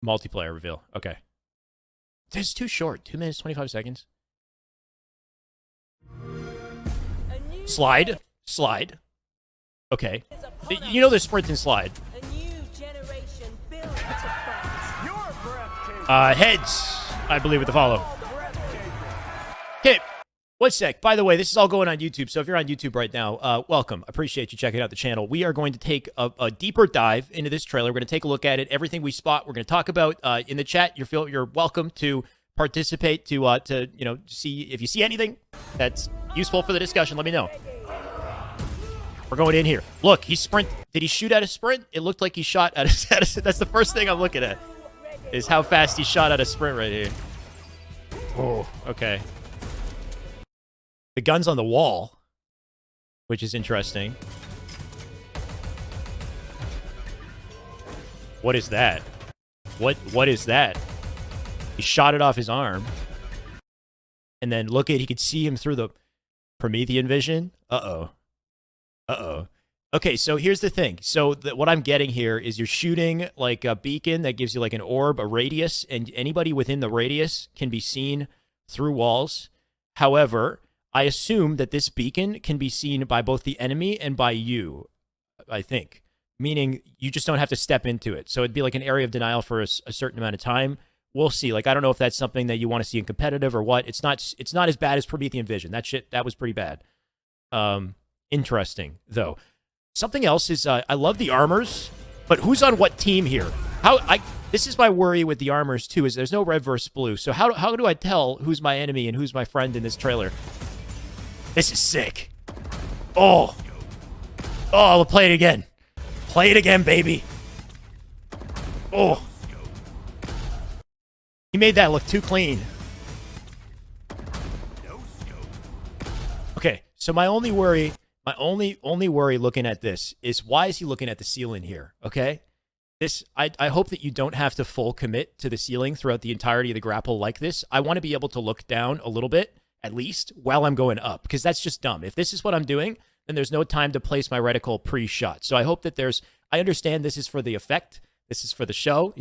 Multiplayer reveal. Okay. This is too short. 2 minutes, 25 seconds. Slide. Slide. Okay. You know the sprint and slide. Heads, I believe, with the follow. Okay. 1 sec. By the way, this is all going on YouTube, so if you're on YouTube right now, welcome. Appreciate you checking out the channel. We are going to take a deeper dive into this trailer. We're going to take a look at it. Everything we spot, we're going to talk about in the chat. You're welcome to participate to see if you see anything that's useful for the discussion. Let me know. We're going in here. Look, he sprint. Did he shoot at a sprint? It looked like he shot at a. That's the first thing I'm looking at. Is how fast he shot at a sprint right here. Oh, okay. The gun's on the wall, which is interesting. What is that? What is that? He shot it off his arm. And then look at, he could see him through the Promethean vision. Uh-oh. Uh-oh. Okay, so here's the thing. So what I'm getting here is you're shooting like a beacon that gives you like an orb, a radius, and anybody within the radius can be seen through walls. However, I assume that this beacon can be seen by both the enemy and by you, I think. Meaning you just don't have to step into it. So it'd be like an area of denial for a certain amount of time. We'll see. Like, I don't know if that's something that you want to see in competitive or what. It's not as bad as Promethean Vision. That was pretty bad. Interesting, though. Something else is, I love the armors, but who's on what team here? This is my worry with the armors, too, is there's no red versus blue. So how do I tell who's my enemy and who's my friend in this trailer? This is sick. Oh, we'll play it again. Play it again, baby. Oh. He made that look too clean. Okay, so my only worry looking at this is, why is he looking at the ceiling here? Okay? I hope that you don't have to full commit to the ceiling throughout the entirety of the grapple like this. I want to be able to look down a little bit, at least, while I'm going up, because that's just dumb. If this is what I'm doing, then there's no time to place my reticle pre-shot. So I hope that I understand this is for the effect, this is for the show,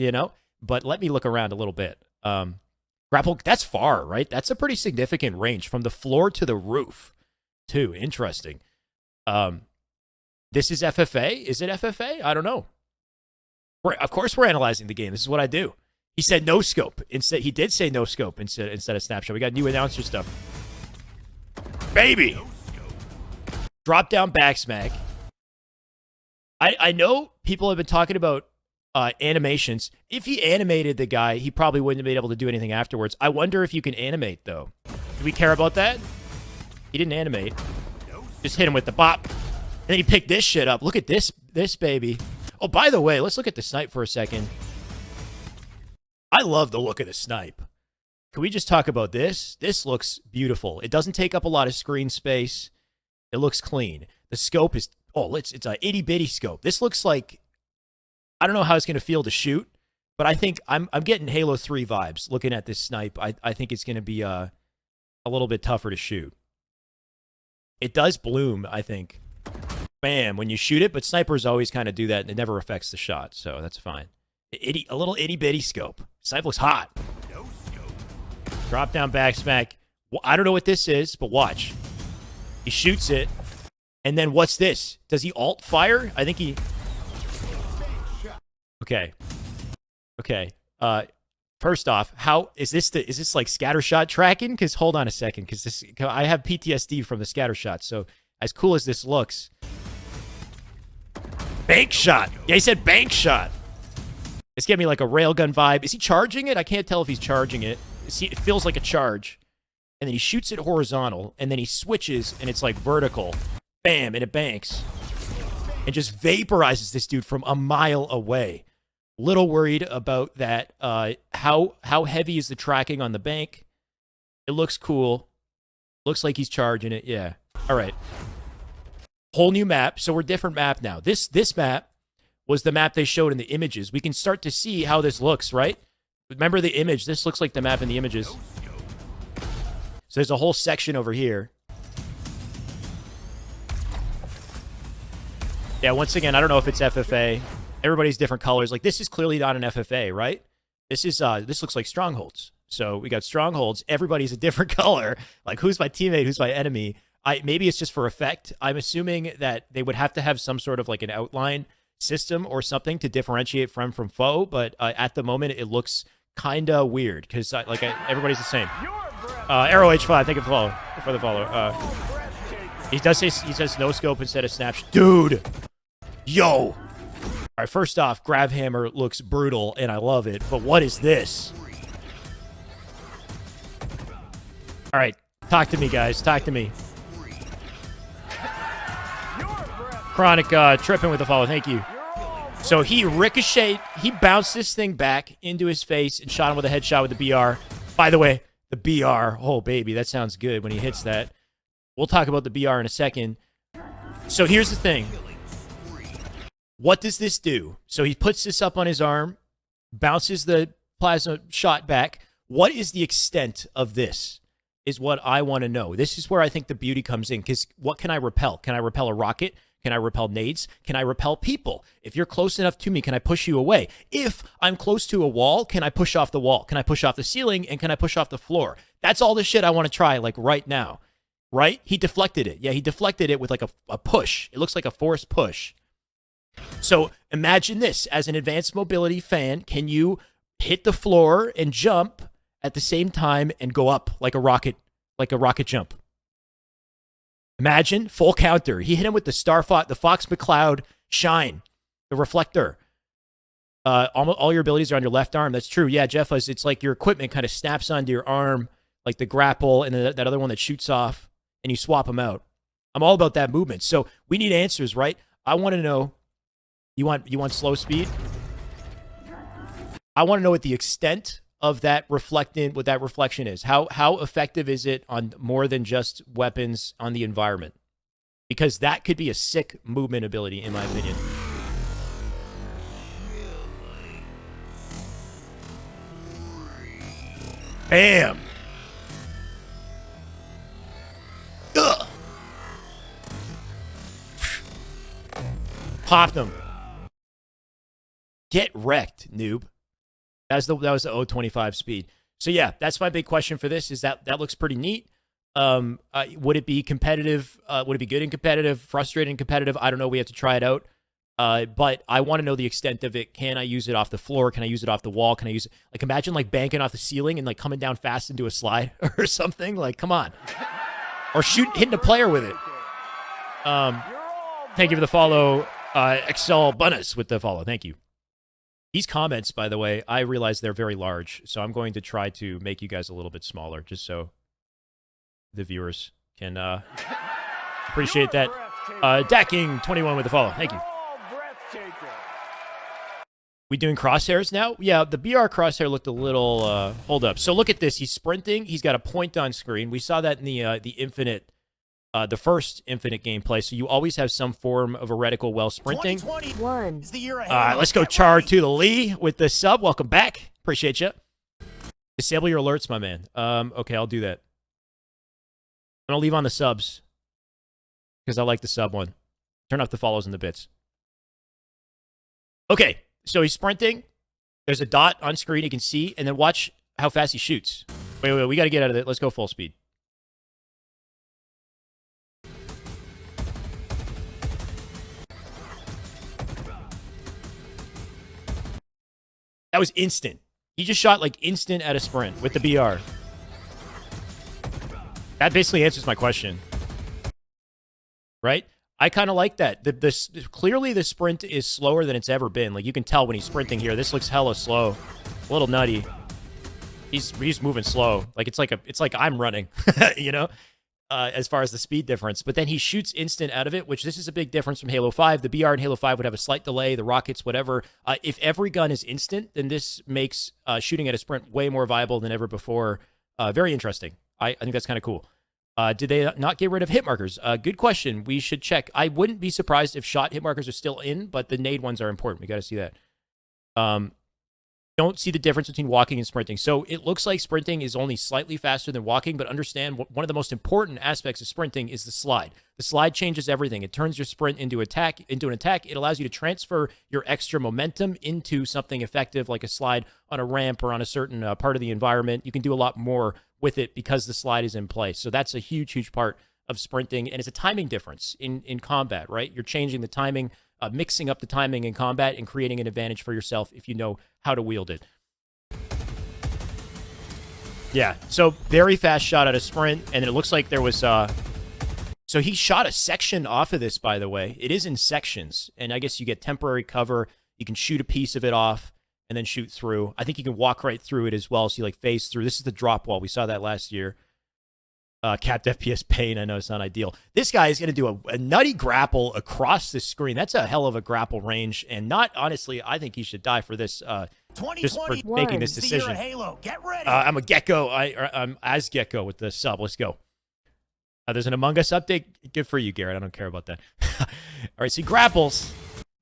but let me look around a little bit. Grapple, that's far, right? That's a pretty significant range from the floor to the roof, too. Interesting. This is FFA? Is it FFA? I don't know. Of course we're analyzing the game. This is what I do. He said no scope. Instead, he did say no scope instead of snapshot. We got new announcer stuff. Baby! Drop down back smack. I know people have been talking about animations. If he animated the guy, he probably wouldn't have been able to do anything afterwards. I wonder if you can animate, though. Do we care about that? He didn't animate. Just hit him with the bop. And then he picked this shit up. Look at this baby. Oh, by the way, let's look at the snipe for a second. I love the look of the snipe. Can we just talk about this? This looks beautiful. It doesn't take up a lot of screen space. It looks clean. The scope is, it's a itty-bitty scope. This looks like, I don't know how it's going to feel to shoot, but I think I'm getting Halo 3 vibes looking at this snipe. I think it's going to be a little bit tougher to shoot. It does bloom, I think. Bam, when you shoot it, but snipers always kind of do that, and it never affects the shot, so that's fine. A little itty-bitty scope. Snipe looks hot. Drop down back smack. I don't know what this is, but watch. He shoots it, and then what's this? Does he alt fire? I think he... Okay. First off, how is this like scattershot tracking? Because hold on a second, because I have PTSD from the scattershot. So as cool as this looks, bank shot. Yeah, he said bank shot. It's giving me like a railgun vibe. Is he charging it? I can't tell if he's charging it. It feels like a charge. And then he shoots it horizontal, and then he switches, and it's like vertical. Bam, and it banks. And just vaporizes this dude from a mile away. Little worried about that. How heavy is the tracking on the bank? It looks cool. Looks like he's charging it. Yeah. All right. Whole new map. So we're different map now. This map was the map they showed in the images. We can start to see how this looks, right? Remember the image. This looks like the map in the images. So there's a whole section over here. Yeah, once again, I don't know if it's FFA. Everybody's different colors. Like, this is clearly not an FFA, right? This looks like strongholds. So we got strongholds. Everybody's a different color. Like, who's my teammate? Who's my enemy? Maybe it's just for effect. I'm assuming that they would have to have some sort of like an outline system or something to differentiate friend from foe. But at the moment, it looks kind of weird because everybody's the same. Arrow H5, thank you for the follow. He says no scope instead of snapshot. Dude, yo. All right, first off, grab hammer looks brutal and I love it. But what is this? All right, talk to me, guys. Talk to me. Chronic tripping with the follow. Thank you. So he ricocheted. He bounced this thing back into his face and shot him with a headshot with the BR. By the way, the BR. Oh, baby, that sounds good when he hits that. We'll talk about the BR in a second. So here's the thing. What does this do? So he puts this up on his arm, bounces the plasma shot back. What is the extent of this is what I want to know. This is where I think the beauty comes in, because what can I repel? Can I repel a rocket? Can I repel nades? Can I repel people? If you're close enough to me, can I push you away? If I'm close to a wall, can I push off the wall? Can I push off the ceiling? And can I push off the floor? That's all the shit I want to try, like, right now. Right? He deflected it. Yeah, he deflected it with, like, a push. It looks like a forced push. So imagine this. As an advanced mobility fan, can you hit the floor and jump at the same time and go up like a rocket jump? Imagine full counter. He hit him with the the Fox McCloud shine, the reflector. All your abilities are on your left arm. That's true. Yeah, Jeff, it's like your equipment kind of snaps onto your arm, like the grapple and that other one that shoots off, and you swap them out. I'm all about that movement. So we need answers, right? I want to know. You want slow speed? I want to know what the extent of that what that reflection is. How effective is it on more than just weapons on the environment? Because that could be a sick movement ability, in my opinion. Bam! Ugh. Popped him. Get wrecked, noob. That was the 0.25 speed. So yeah, that's my big question for this. Is that looks pretty neat. Would it be competitive? Would it be good and competitive? Frustrating and competitive? I don't know. We have to try it out. But I want to know the extent of it. Can I use it off the floor? Can I use it off the wall? Can I use it? Like, imagine like banking off the ceiling and like coming down fast into a slide or something. Like, come on. Or hitting a player with it. Thank you for the follow. Excel Bunnis with the follow. Thank you. These comments, by the way, I realize they're very large, so I'm going to try to make you guys a little bit smaller, just so the viewers can appreciate that. Dacking21 with the follow. Thank you. We doing crosshairs now? Yeah, the BR crosshair looked a little... hold up. So look at this. He's sprinting. He's got a point on screen. We saw that in the Infinite... the first Infinite gameplay, so you always have some form of a reticle while sprinting. 2021 is the year ahead. Let's go Char to the Lee with the sub. Welcome back. Appreciate you. Disable your alerts, my man. Okay, I'll do that. I'm going to leave on the subs because I like the sub one. Turn off the follows and the bits. Okay, so he's sprinting. There's a dot on screen you can see, and then watch how fast he shoots. Wait, we got to get out of it. Let's go full speed. That was instant. He just shot like instant at a sprint with the BR. That basically answers my question. Right? I kind of like that. Clearly the sprint is slower than it's ever been. Like, you can tell when he's sprinting here. This looks hella slow. A little nutty. He's moving slow. Like, it's like I'm running, you know? As far as the speed difference. But then he shoots instant out of it, which this is a big difference from Halo 5. The BR in Halo 5 would have a slight delay, the rockets, whatever. If every gun is instant, then this makes shooting at a sprint way more viable than ever before. Very interesting. I think that's kind of cool. Did they not get rid of hit markers? Good question. We should check. I wouldn't be surprised if shot hit markers are still in, but the nade ones are important. We got to see that. don't see the difference between walking and sprinting. So it looks like sprinting is only slightly faster than walking, but understand one of the most important aspects of sprinting is the slide. The slide changes everything. It turns your sprint into an attack. It allows you to transfer your extra momentum into something effective like a slide on a ramp or on a certain part of the environment. You can do a lot more with it because the slide is in place. So that's a huge, huge part of sprinting, and it's a timing difference in combat, right? You're changing the timing, mixing up the timing in combat and creating an advantage for yourself if you know how to wield it. Yeah, so very fast shot at a sprint, and it looks like there was... So he shot a section off of this, by the way. It is in sections, and I guess you get temporary cover. You can shoot a piece of it off and then shoot through. I think you can walk right through it as well, so you like phase through. This is the drop wall. We saw that last year. Capped FPS pain, I know it's not ideal. This guy is going to do a nutty grapple across the screen. That's a hell of a grapple range, and not, honestly, I think he should die for this, just for making this decision. Halo. Get ready. I'm a Gecko. I'm as Gecko with the sub. Let's go. There's an Among Us update. Good for you, Garrett. I don't care about that. All right, so he grapples.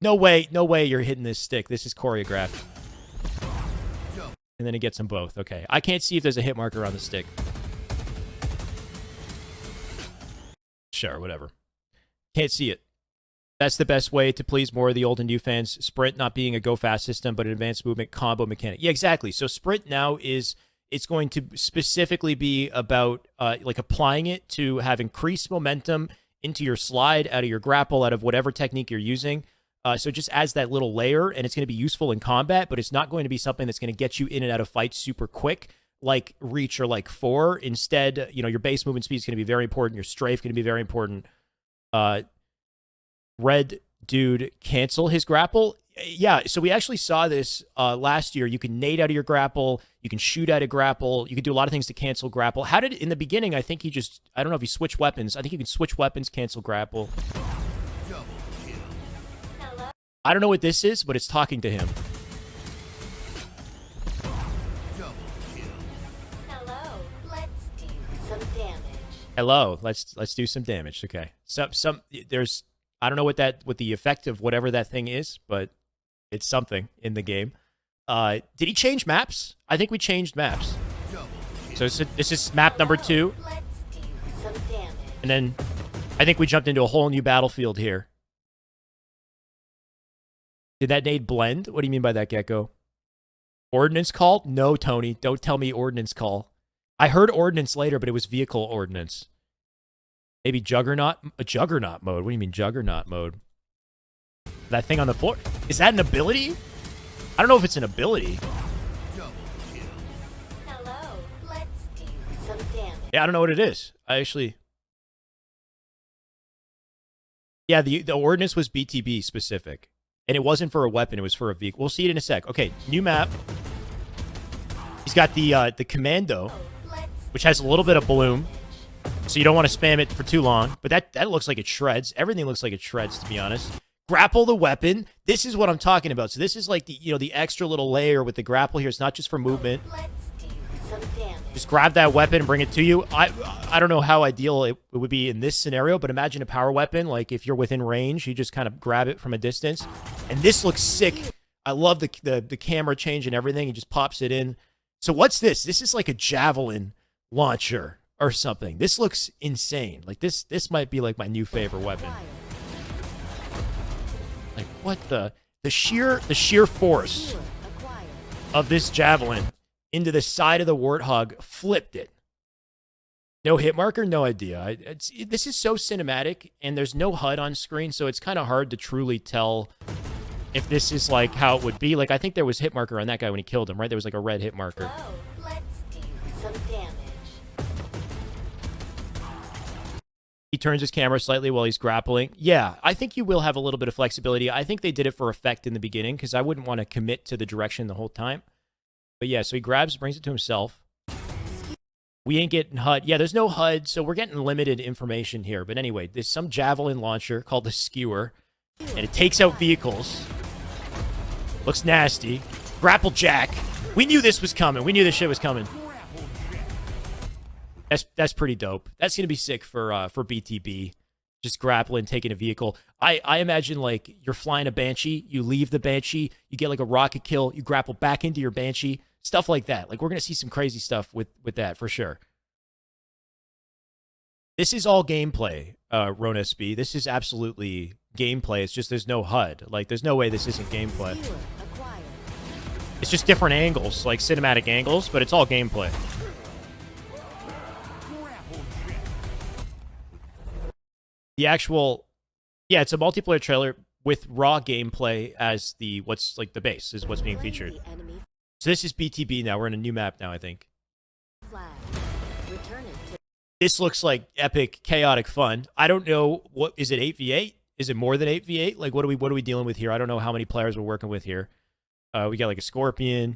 No way you're hitting this stick. This is choreographed. And then he gets them both. Okay, I can't see if there's a hit marker on the stick. Sure, whatever. Can't see it. That's the best way to please more of the old and new fans. Sprint not being a go fast system, but an advanced movement combo mechanic. Yeah, exactly. So sprint now it's going to specifically be about like applying it to have increased momentum into your slide, out of your grapple, out of whatever technique you're using. So it just adds that little layer, and it's going to be useful in combat, but it's not going to be something that's going to get you in and out of fights super quick, like Reach or like 4. Instead, your base movement speed is going to be very important. Your strafe going to be very important. Red dude cancel his grapple. Yeah, so we actually saw this last year. You can nade out of your grapple. You can shoot out of grapple. You can do a lot of things to cancel grapple. How did, in the beginning, I think I don't know if he switched weapons. I think you can switch weapons, cancel grapple. I don't know what this is, but it's talking to him. Hello, let's do some damage. Okay. There's I don't know what the effect of whatever that thing is, but it's something in the game. Did he change maps? I think we changed maps. So this is map number 2. And then I think we jumped into a whole new battlefield here. Did that nade blend? What do you mean by that, Gecko? Ordnance call? No, Tony. Don't tell me ordnance call. I heard ordnance later, but it was vehicle ordnance. Maybe juggernaut mode. What do you mean juggernaut mode? That thing on the floor? Is that an ability? I don't know if it's an ability. Hello, let's do some damage. Yeah, I don't know what it is. Yeah, the ordnance was BTB specific. And it wasn't for a weapon, it was for a vehicle. We'll see it in a sec. Okay, new map. He's got the commando, which has a little bit of bloom. So you don't want to spam it for too long. But that looks like it shreds. Everything looks like it shreds, to be honest. Grapple the weapon. This is what I'm talking about. So this is like the extra little layer with the grapple here. It's not just for movement. Just grab that weapon and bring it to you. I don't know how ideal it would be in this scenario, but imagine a power weapon. Like if you're within range, you just kind of grab it from a distance. And this looks sick. I love the camera change and everything. He just pops it in. So what's this? This is like a javelin launcher or something. This looks insane. Like this might be like my new favorite weapon. Like what the sheer force of this javelin into the side of the Warthog flipped it. No hit marker, no idea. This is so cinematic, and there's no HUD on screen, so it's kind of hard to truly tell if this is like how it would be. Like I think there was hit marker on that guy when he killed him, right? There was like a red hit marker. Let's do some damage. He turns his camera slightly while he's grappling. Yeah, I think you will have a little bit of flexibility. I think they did it for effect in the beginning because I wouldn't want to commit to the direction the whole time. But yeah, so he grabs, brings it to himself. We ain't getting HUD. Yeah, there's no HUD, so we're getting limited information here. But anyway, there's some javelin launcher called the Skewer, and it takes out vehicles. Looks nasty. Grapple jack. We knew this was coming. We knew this shit was coming. That's pretty dope. That's gonna be sick for BTB. just grappling, taking a vehicle. I imagine like you're flying a Banshee, you leave the Banshee, you get like a rocket kill, you grapple back into your Banshee, stuff like that. Like we're gonna see some crazy stuff with that for sure. This is all gameplay, Ron SB. This is absolutely gameplay. It's just there's no HUD. Like there's no way this isn't gameplay. It's just different angles, like cinematic angles, but it's all gameplay. The actual, yeah, it's a multiplayer trailer with raw gameplay as the what's like the base is what's being featured. So this is BTB now. We're in a new map now, I think. This looks like epic, chaotic fun. I don't know what is it 8v8? Is it more than 8v8? Like what are we dealing with here? I don't know how many players we're working with here. We got like a Scorpion.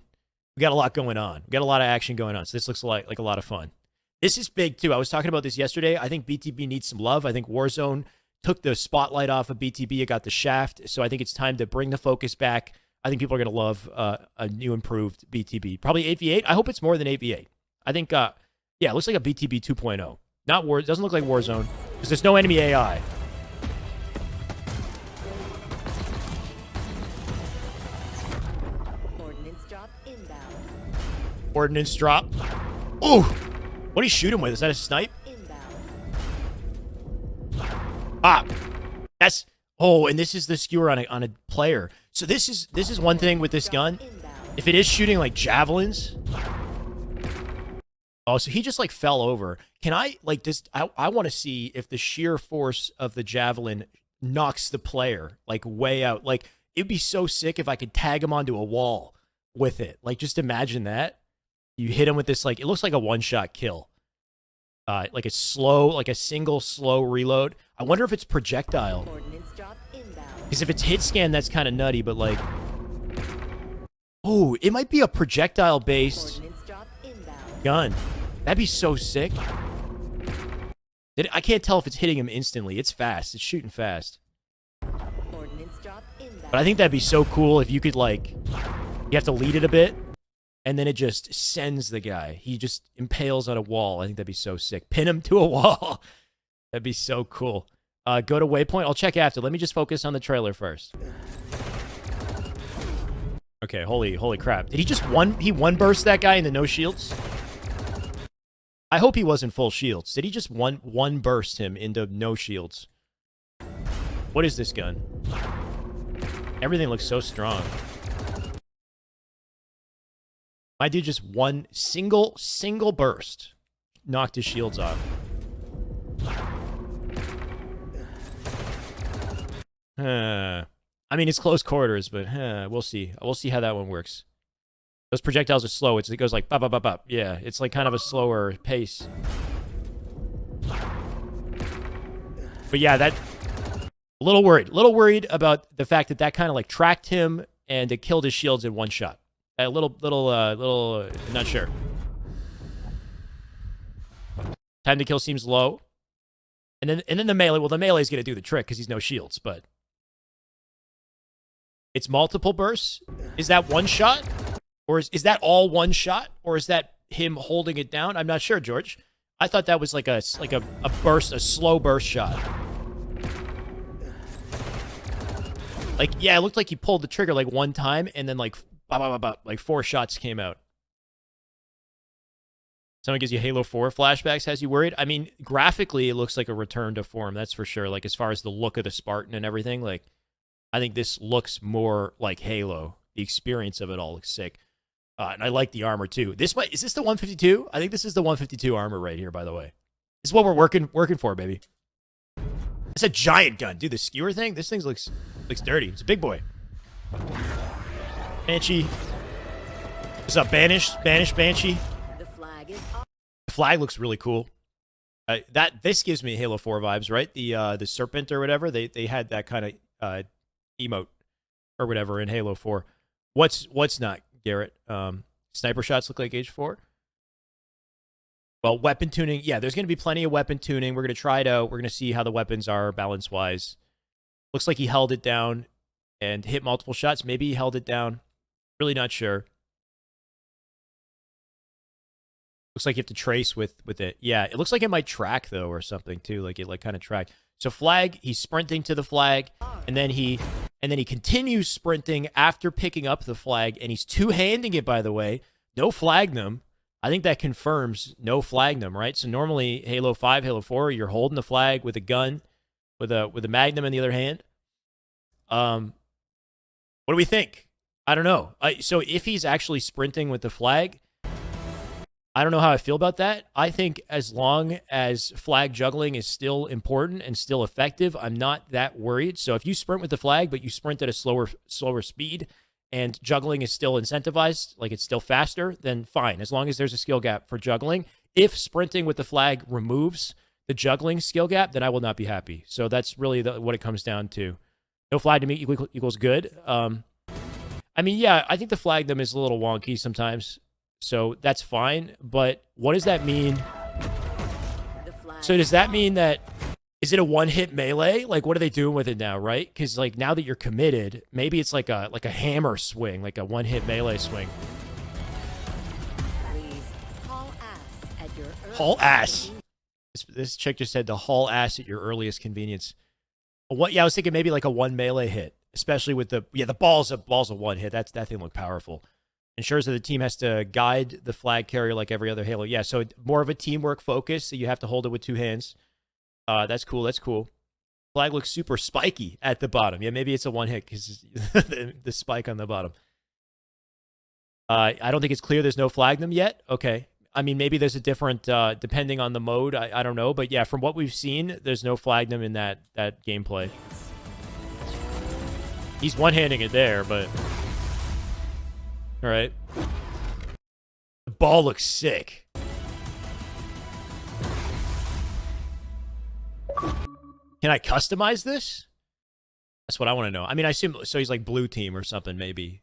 We got a lot going on. We got a lot of action going on. So this looks like a lot of fun. This is big, too. I was talking about this yesterday. I think BTB needs some love. I think Warzone took the spotlight off of BTB. It got the shaft. So I think it's time to bring the focus back. I think people are going to love a new, improved BTB. Probably 8v8. I hope it's more than 8v8. I think, yeah, it looks like a BTB 2.0. Not War. It doesn't look like Warzone because there's no enemy AI. Ordnance drop inbound. Ordnance drop. Ooh! What do you shoot him with? Is that a snipe? Ah, that's. Oh, and this is the skewer on a player. So this is one thing with this gun. If it is shooting like javelins. Oh, so he just like fell over. Can I like just? I want to see if the sheer force of the javelin knocks the player like way out. Like it'd be so sick if I could tag him onto a wall with it. Like just imagine that. You hit him with this, like, it looks like a one-shot kill. Like a slow, like a single slow reload. I wonder if it's projectile. Because if it's hit scan, that's kind of nutty, but like... Oh, it might be a projectile-based gun. That'd be so sick. I can't tell if it's hitting him instantly. It's fast. It's shooting fast. But I think that'd be so cool if you could, like... You have to lead it a bit. And then it just sends the guy. He just impales on a wall. I think that'd be so sick. Pin him to a wall. That'd be so cool. Go to Waypoint. I'll check after. Let me just focus on the trailer first. Okay, holy crap. Did he just one burst that guy into no shields? I hope he wasn't full shields. Did he just one burst him into no shields? What is this gun? Everything looks so strong. My dude just one single burst knocked his shields off. I mean, it's close quarters, but we'll see. We'll see how that one works. Those projectiles are slow. It goes like bop, bop, bop, bop. Yeah, it's like kind of a slower pace. But yeah, that a little worried about the fact that kind of like tracked him and it killed his shields in one shot. A little, not sure. Time to kill seems low. And then the melee, well, the melee is going to do the trick because he's no shields, but it's multiple bursts. Is that one shot? Or is that all one shot? Or is that him holding it down? I'm not sure, George. I thought that was like a burst, a slow burst shot. Like, yeah, it looked like he pulled the trigger like one time and then like bop, bop, bop, bop, like 4 shots came out. Someone gives you Halo 4 flashbacks, has you worried? I mean, graphically, it looks like a return to form, that's for sure. Like, as far as the look of the Spartan and everything, like, I think this looks more like Halo. The experience of it all looks sick. And I like the armor, too. Is this the 152? I think this is the 152 armor right here, by the way. This is what we're working for, baby. It's a giant gun. Dude, the skewer thing, this thing looks dirty. It's a big boy. Banshee. What's up, Banshee? The flag looks really cool. This gives me Halo 4 vibes, right? The serpent or whatever. They had that kind of emote or whatever in Halo 4. What's not, Garrett? Sniper shots look like H4. Well, weapon tuning. Yeah, there's going to be plenty of weapon tuning. We're going to try it out. We're going to see how the weapons are balance-wise. Looks like he held it down and hit multiple shots. Maybe he held it down. Really not sure. Looks like you have to trace with it. Yeah, it looks like it might track, though, or something, too. Like, it kind of tracked. So flag, he's sprinting to the flag, and then he continues sprinting after picking up the flag, and he's two-handing it, by the way. No flagnum. I think that confirms no flagnum, right? So normally Halo 5, Halo 4, you're holding the flag with a gun, with a magnum in the other hand. What do we think? I don't know. So if he's actually sprinting with the flag, I don't know how I feel about that. I think as long as flag juggling is still important and still effective, I'm not that worried. So if you sprint with the flag, but you sprint at a slower speed, and juggling is still incentivized, like it's still faster, then fine, as long as there's a skill gap for juggling. If sprinting with the flag removes the juggling skill gap, then I will not be happy. So that's really what it comes down to. No flag to me equals good. I mean, yeah, I think the flagdom is a little wonky sometimes, so that's fine. But what does that mean? So does that mean that, is it a one-hit melee? Like, what are they doing with it now, right? Because, like, now that you're committed, maybe it's like a hammer swing, like a one-hit melee swing. Please haul ass at your Haul ass. This chick just said to haul ass at your earliest convenience. What? Yeah, I was thinking maybe like a one melee hit, especially with the balls of one hit. That thing looked powerful. Ensures that the team has to guide the flag carrier like every other Halo. Yeah, so more of a teamwork focus. So you have to hold it with two hands. That's cool. That's cool. Flag looks super spiky at the bottom. Yeah, maybe it's a one hit because the spike on the bottom. I don't think it's clear there's no flagnum yet. Okay. I mean, maybe there's a different, depending on the mode. I don't know. But yeah, from what we've seen, there's no flagnum in that gameplay. He's one-handing it there, but... All right. The ball looks sick. Can I customize this? That's what I want to know. I mean, I assume... So he's like blue team or something, maybe.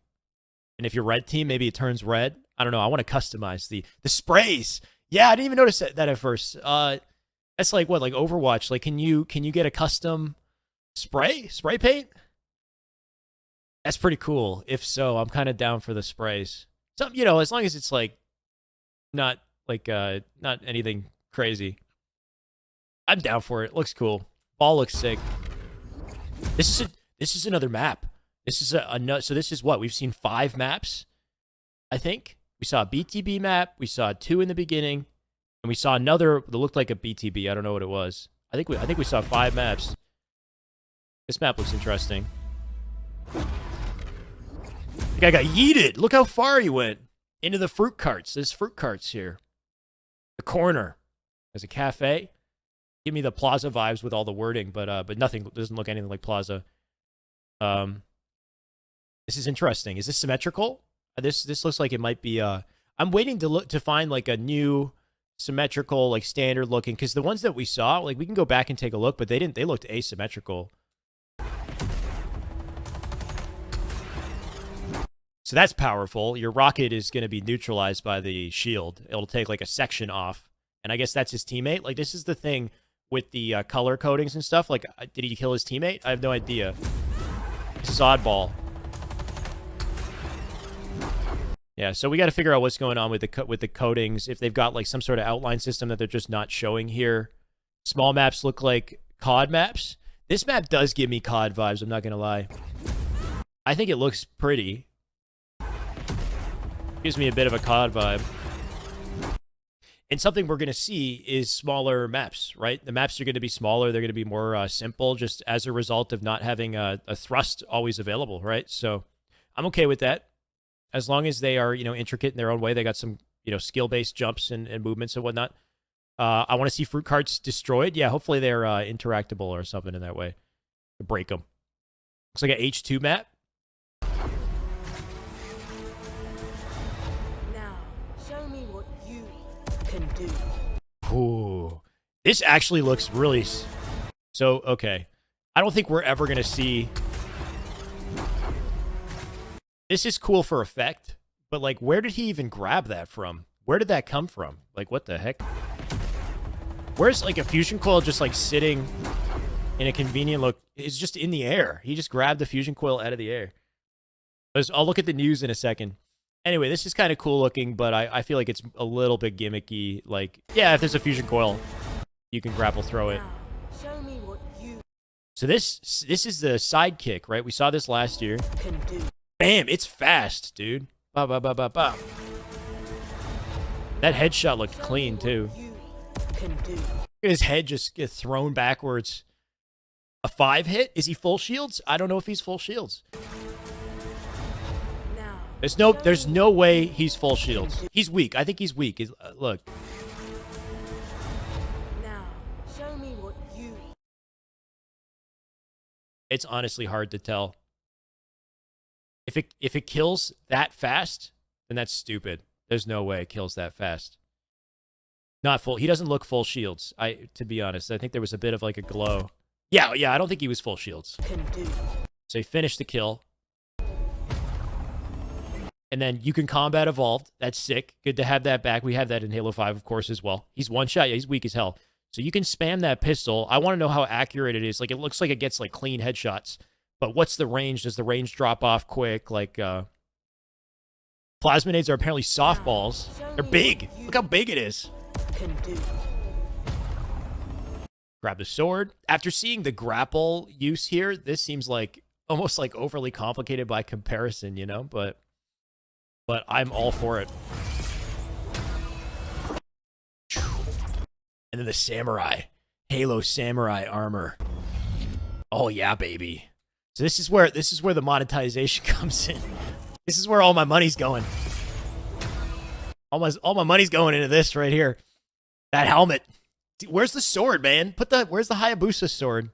And if you're red team, maybe it turns red. I don't know. I want to customize the sprays. Yeah, I didn't even notice that at first. That's like what, like Overwatch. Like, can you get a custom spray paint? That's pretty cool. If so, I'm kind of down for the sprays. Some, as long as it's like not anything crazy. I'm down for it. Looks cool. Ball looks sick. This is another map. This is so this is what? We've seen 5 maps, I think. We saw a BTB map. We saw 2 in the beginning. And we saw another that looked like a BTB. I don't know what it was. I think we saw 5 maps. This map looks interesting. The guy got yeeted. Look how far he went. Into the fruit carts. There's fruit carts here. The corner. There's a cafe. Give me the Plaza vibes with all the wording, but nothing doesn't look anything like Plaza. This is interesting. Is this symmetrical? This looks like it might be. I'm waiting to find like a new symmetrical, like standard looking, because the ones that we saw, like we can go back and take a look, but they didn't. They looked asymmetrical. So that's powerful. Your rocket is going to be neutralized by the shield. It'll take like a section off, and I guess that's his teammate. Like this is the thing with the color codings and stuff. Like, did he kill his teammate? I have no idea. This is oddball. Yeah, so we got to figure out what's going on with the codings. If they've got like some sort of outline system that they're just not showing here. Small maps look like COD maps. This map does give me COD vibes. I'm not gonna lie. I think it looks pretty. Gives me a bit of a COD vibe. And something we're gonna see is smaller maps, right? The maps are going to be smaller. They're going to be more simple, just as a result of not having a thrust always available, right? So I'm okay with that. As long as they are, intricate in their own way, they got some, skill-based jumps and movements and whatnot. I want to see fruit carts destroyed. Yeah, hopefully they're interactable or something in that way. Break them. Looks like an H2 map. Now, show me what you can do. Ooh, this actually looks really. So okay, I don't think we're ever gonna see. This is cool for effect, but like, where did he even grab that from? Where did that come from? Like, what the heck? Where's like a fusion coil just like sitting in a convenient look? It's just in the air. He just grabbed the fusion coil out of the air. I'll look at the news in a second. Anyway, this is kind of cool looking, but I feel like it's a little bit gimmicky. Like, yeah, if there's a fusion coil, you can grapple throw it. Now, show me what you So this is the sidekick, right? We saw this last year. Can do. Bam, it's fast, dude. Ba ba ba ba ba. That headshot looked clean too. You can do. Look at his head just get thrown backwards. A 5 hit? Is he full shields? I don't know if he's full shields. Now. There's no way he's full shields. He's weak. I think he's weak. Look. Now, show me what you. It's honestly hard to tell. If it kills that fast, then that's stupid. There's no way it kills that fast. Not full. He doesn't look full shields. To be honest, I think there was a bit of like a glow. Yeah, I don't think he was full shields. Can do. So he finished the kill. And then you can combat evolved. That's sick. Good to have that back. We have that in Halo 5, of course, as well. He's one shot. Yeah, he's weak as hell. So you can spam that pistol. I want to know how accurate it is. Like, it looks like it gets like clean headshots. But what's the range? Does the range drop off quick? Like, plasminades are apparently softballs. They're big. Look how big it is. Can do. Grab the sword. After seeing the grapple use here, this seems like almost like overly complicated by comparison, you know? But I'm all for it. And then the samurai. Halo samurai armor. Oh yeah, baby. So this is where the monetization comes in. This is where all my money's going. All my money's going into this right here. That helmet. Where's the sword, man? Where's the Hayabusa sword?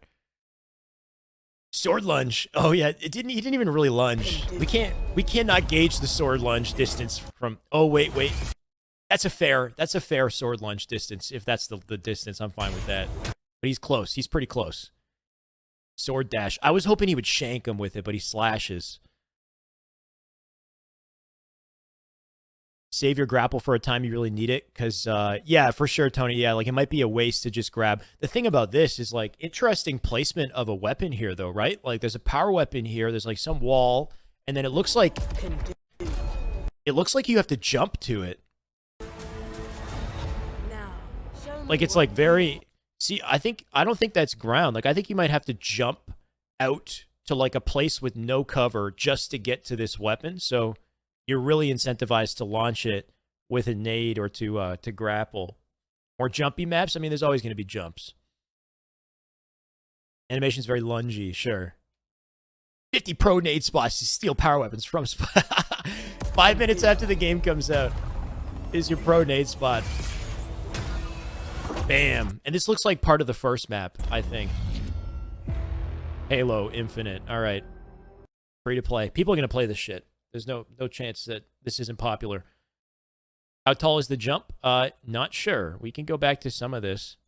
Sword lunge. Oh yeah, he didn't even really lunge. We cannot gauge the sword lunge distance from. Oh wait. That's a fair sword lunge distance. If that's the distance, I'm fine with that. But he's close. He's pretty close. Sword dash. I was hoping he would shank him with it, but he slashes. Save your grapple for a time you really need it. Because, yeah, for sure, Tony. Yeah, like, it might be a waste to just grab. The thing about this is, like, interesting placement of a weapon here, though, right? Like, there's a power weapon here. There's, like, some wall. And then it looks like you have to jump to it. Now, show me Like, it's, what like, very... See, I don't think that's ground. Like, I think you might have to jump out to, like, a place with no cover just to get to this weapon. So... you're really incentivized to launch it with a nade or to grapple. Or jumpy maps. I mean, there's always going to be jumps. Animation's very lungy, sure. 50 pro nade spots to steal power weapons from 5 minutes after the game comes out is your pro nade spot. Bam. And this looks like part of the first map, I think. Halo Infinite. All right. Free to play. People are going to play this shit. There's no chance that this isn't popular. How tall is the jump? Not sure. We can go back to some of this.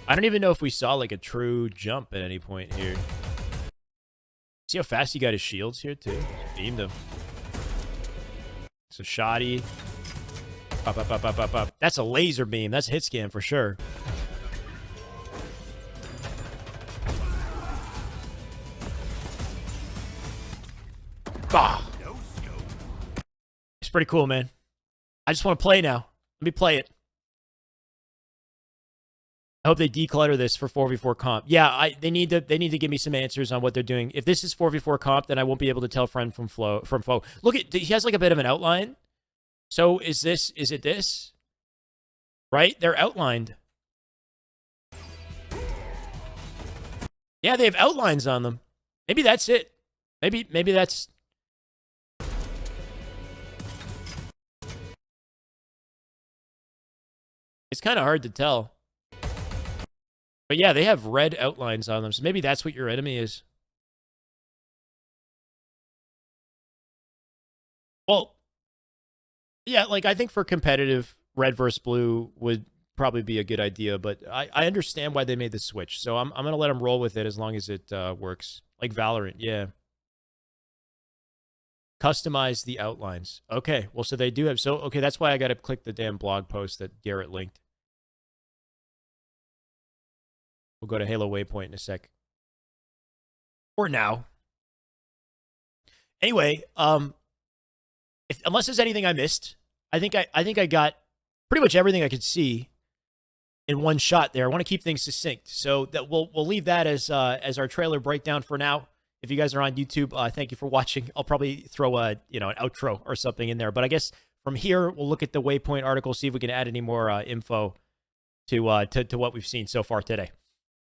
I don't even know if we saw like a true jump at any point here. See how fast he got his shields here too? Just beamed him. So shoddy. Up. That's a laser beam. That's a hit scan for sure. Ah. It's pretty cool, man. I just want to play now. Let me play it. I hope they declutter this for 4v4 comp. Yeah, they need to give me some answers on what they're doing. If this is 4v4 comp, then I won't be able to tell friend from foe. Look at, he has like a bit of an outline. So is it this? Right? They're outlined. Yeah, they have outlines on them. Maybe that's it. Maybe that's... It's kind of hard to tell. But yeah, they have red outlines on them, so maybe that's what your enemy is. Well, yeah, like I think for competitive, red versus blue would probably be a good idea, but I understand why they made the switch, so I'm going to let them roll with it as long as it works. Like Valorant, yeah. Customize the outlines. Okay, well, so they do have... So, okay, that's why I got to click the damn blog post that Garrett linked. We'll go to Halo Waypoint in a sec. Or now. Anyway, unless there's anything I missed, I think I got pretty much everything I could see. in one shot there. I want to keep things succinct. So that we'll leave that as our trailer breakdown for now. If you guys are on YouTube, thank you for watching. I'll probably throw an outro or something in there. But I guess from here, we'll look at the Waypoint article, see if we can add any more info to what we've seen so far today.